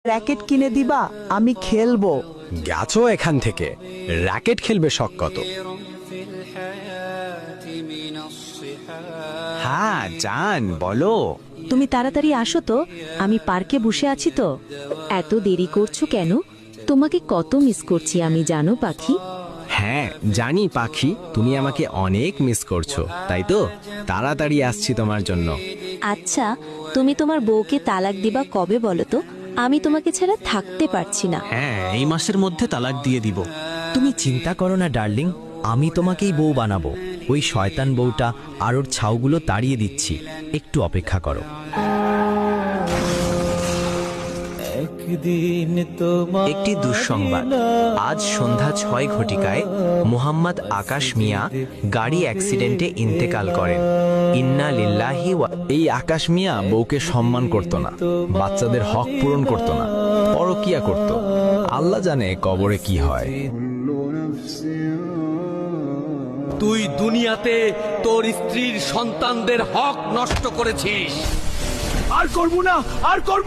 Racket কিনে দিবা, আমি খেলবো। গেছো এখান থেকে, র্যাকেট খেলবে শখ কত? হ্যাঁ জান, বলো। তুমি তাড়াতাড়ি আসো তো, আমি পার্কে বসে আছি তো। এত দেরি করছো কেন? তোমাকে কত মিস করছি আমি, জানো পাখি। হ্যাঁ জানি পাখি, তুমি আমাকে অনেক মিস করছো, তাই তো তাড়াতাড়ি আসছি তোমার জন্য। আচ্ছা, তুমি তোমার বউকে তালাক দিবা কবে বলো তো? আমি তোমাকে ছাড়া থাকতে পারছি না। হ্যাঁ, এই মাসের মধ্যে তালাক দিয়ে দিব। তুমি চিন্তা করো না ডার্লিং, আমি তোমাকেই বউ বানাবো। ওই শয়তান বউটা আর ওর ছাউগুলো তাড়িয়ে দিচ্ছি, একটু অপেক্ষা করো। একটি দুঃসংবাদ, আজ সন্ধ্যা 6 ঘটিকায় মোহাম্মদ আকাশ মিয়া গাড়ি অ্যাক্সিডেন্টে ইন্তেকাল করেন। ইন্না লিল্লাহি ওয়া। এই আকাশ মিয়া বউকে সম্মান করত না, বাচ্চাদের হক পূরণ করত না, পরকিয়া করত। আল্লাহ জানে কবরে কি হয়। তুই দুনিয়াতে তোর স্ত্রীর সন্তানদের হক নষ্ট করেছিস। আর করব না, আর করব